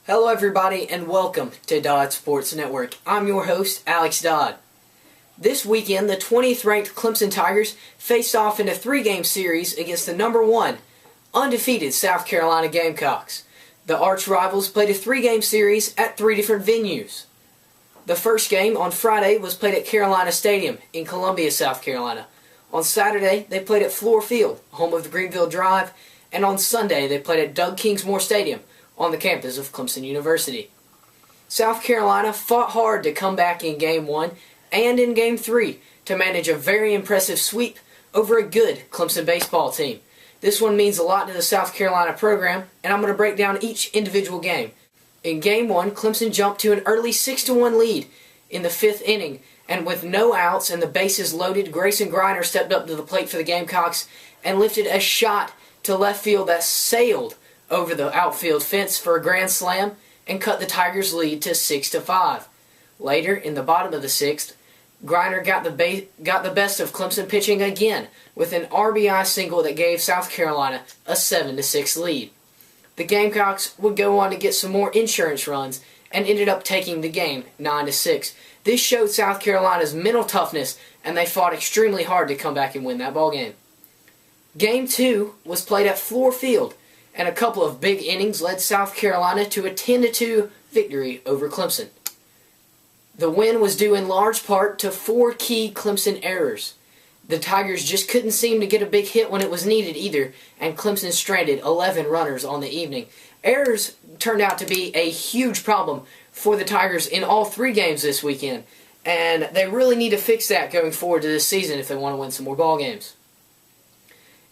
Hello everybody and welcome to Dodd Sports Network. I'm your host, Alex Dodd. This weekend, the 20th ranked Clemson Tigers faced off in a 3-game series against the number 1 undefeated South Carolina Gamecocks. The arch rivals played a 3-game series at 3 different venues. The first game on Friday was played at Carolina Stadium in Columbia, South Carolina. On Saturday, they played at Fluor Field, home of the Greenville Drive, and on Sunday, they played at Doug Kingsmore Stadium on the campus of Clemson University. South Carolina fought hard to come back in Game 1 and in Game 3 to manage a very impressive sweep over a good Clemson baseball team. This one means a lot to the South Carolina program, and I'm going to break down each individual game. In Game 1, Clemson jumped to an early 6-1 lead in the 5th inning, and with no outs and the bases loaded, Grayson Griner stepped up to the plate for the Gamecocks and lifted a shot to left field that sailed over the outfield fence for a grand slam and cut the Tigers' lead to 6-5. Later, in the bottom of the 6th, Griner got the best of Clemson pitching again with an RBI single that gave South Carolina a 7-6 lead. The Gamecocks would go on to get some more insurance runs and ended up taking the game 9-6. This showed South Carolina's mental toughness, and they fought extremely hard to come back and win that ballgame. Game 2 was played at Fluor Field, and a couple of big innings led South Carolina to a 10-2 victory over Clemson. The win was due in large part to 4 key Clemson errors. The Tigers just couldn't seem to get a big hit when it was needed either, and Clemson stranded 11 runners on the evening. Errors turned out to be a huge problem for the Tigers in all 3 games this weekend, and they really need to fix that going forward to this season if they want to win some more ball games.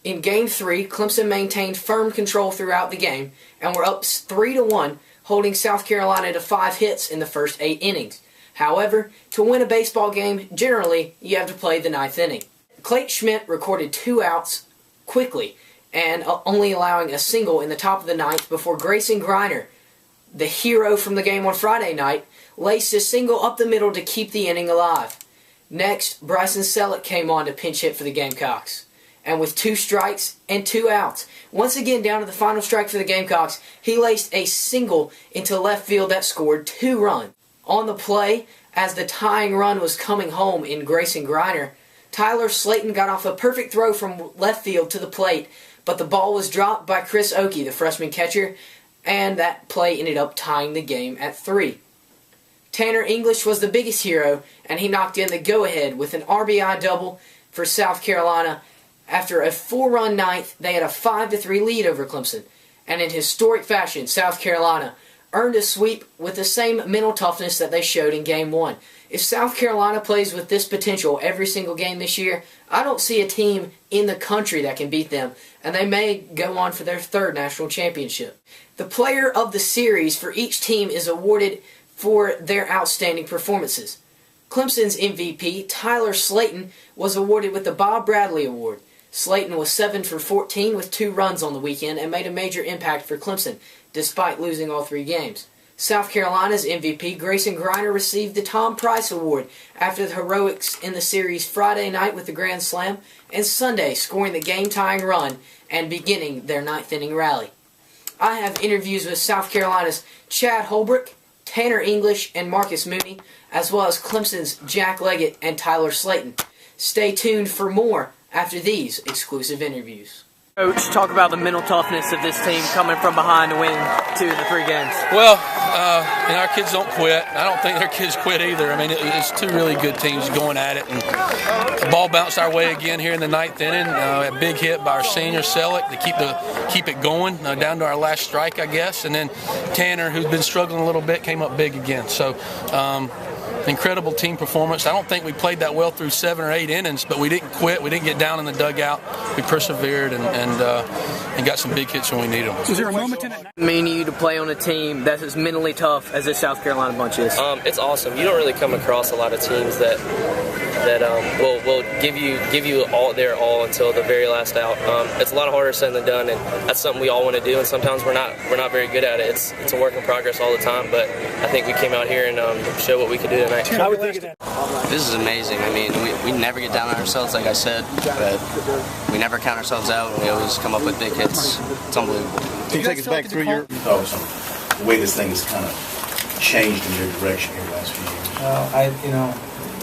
In Game 3, Clemson maintained firm control throughout the game and were up 3-1, holding South Carolina to 5 hits in the first 8 innings. However, to win a baseball game, generally, you have to play the 9th inning. Clayton Schmidt recorded 2 outs quickly and only allowing a single in the top of the 9th before Grayson Griner, the hero from the game on Friday night, laced a single up the middle to keep the inning alive. Next, Bryson Selleck came on to pinch hit for the Gamecocks. And with 2 strikes and 2 outs, once again down to the final strike for the Gamecocks, he laced a single into left field that scored 2 runs. On the play, as the tying run was coming home in Grayson Griner, Tyler Slayton got off a perfect throw from left field to the plate, but the ball was dropped by Chris Oakey, the freshman catcher, and that play ended up tying the game at 3. Tanner English was the biggest hero, and he knocked in the go-ahead with an RBI double for South Carolina. After a 4-run 9th, they had a 5-3 lead over Clemson, and in historic fashion, South Carolina earned a sweep with the same mental toughness that they showed in Game 1. If South Carolina plays with this potential every single game this year, I don't see a team in the country that can beat them, and they may go on for their 3rd national championship. The player of the series for each team is awarded for their outstanding performances. Clemson's MVP, Tyler Slayton, was awarded with the Bob Bradley Award. Slayton was 7 for 14 with 2 runs on the weekend and made a major impact for Clemson, despite losing all 3 games. South Carolina's MVP, Grayson Griner, received the Tom Price Award after the heroics in the series Friday night with the grand slam and Sunday scoring the game-tying run and beginning their 9th inning rally. I have interviews with South Carolina's Chad Holbrook, Tanner English, and Marcus Mooney, as well as Clemson's Jack Legget and Tyler Slayton. Stay tuned for more after these exclusive interviews. Coach, talk about the mental toughness of this team coming from behind to win 2 of the 3 games. Well, our kids don't quit. I don't think their kids quit either. I mean, it's 2 really good teams going at it. And the ball bounced our way again here in the 9th inning. A big hit by our senior Selleck to keep it going down to our last strike, I guess. And then Tanner, who's been struggling a little bit, came up big again. So, incredible team performance. I don't think we played that well through 7 or 8 innings, but we didn't quit. We didn't get down in the dugout. We persevered and got some big hits when we needed them. Is there a moment in it mean you to play on a team that is mentally tough as this South Carolina bunch is? It's awesome. You don't really come across a lot of teams that will give you their all until the very last out. It's a lot harder said than done, and that's something we all want to do. And sometimes we're not very good at it. It's a work in progress all the time. But I think we came out here and showed what we could do tonight. How would think of that? This is amazing. I mean, we never get down on ourselves, like I said, but we never count ourselves out. We always come up with big hits. It's unbelievable. Can you take us back through your... the way this thing has kind of changed in your direction in the last few years?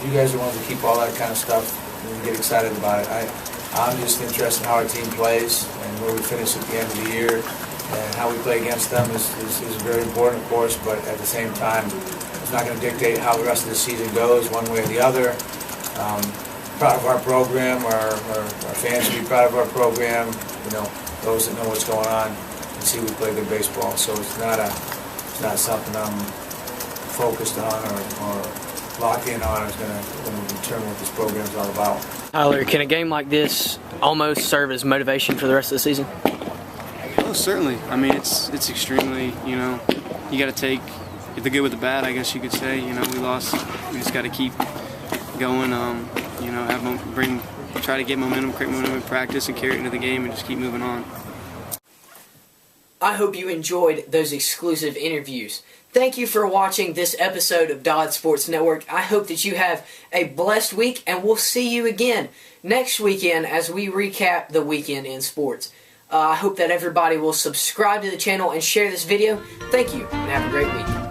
You guys are the ones that keep all that kind of stuff and get excited about it. I'm just interested in how our team plays and where we finish at the end of the year, and how we play against them is very important, of course, but at the same time, it's not going to dictate how the rest of the season goes one way or the other. Proud of our program, our fans should be proud of our program, those that know what's going on and see we play good baseball. So it's not something I'm focused on or locked in on. It's going to determine what this program is all about. Tyler, can a game like this almost serve as motivation for the rest of the season? Oh, certainly. I mean, it's extremely, you got to take the good with the bad, I guess you could say. We lost. We just got to keep going, try to get momentum, create momentum in practice and carry it into the game and just keep moving on. I hope you enjoyed those exclusive interviews. Thank you for watching this episode of Dodd Sports Network. I hope that you have a blessed week, and we'll see you again next weekend as we recap the weekend in sports. I hope that everybody will subscribe to the channel and share this video. Thank you, and have a great week.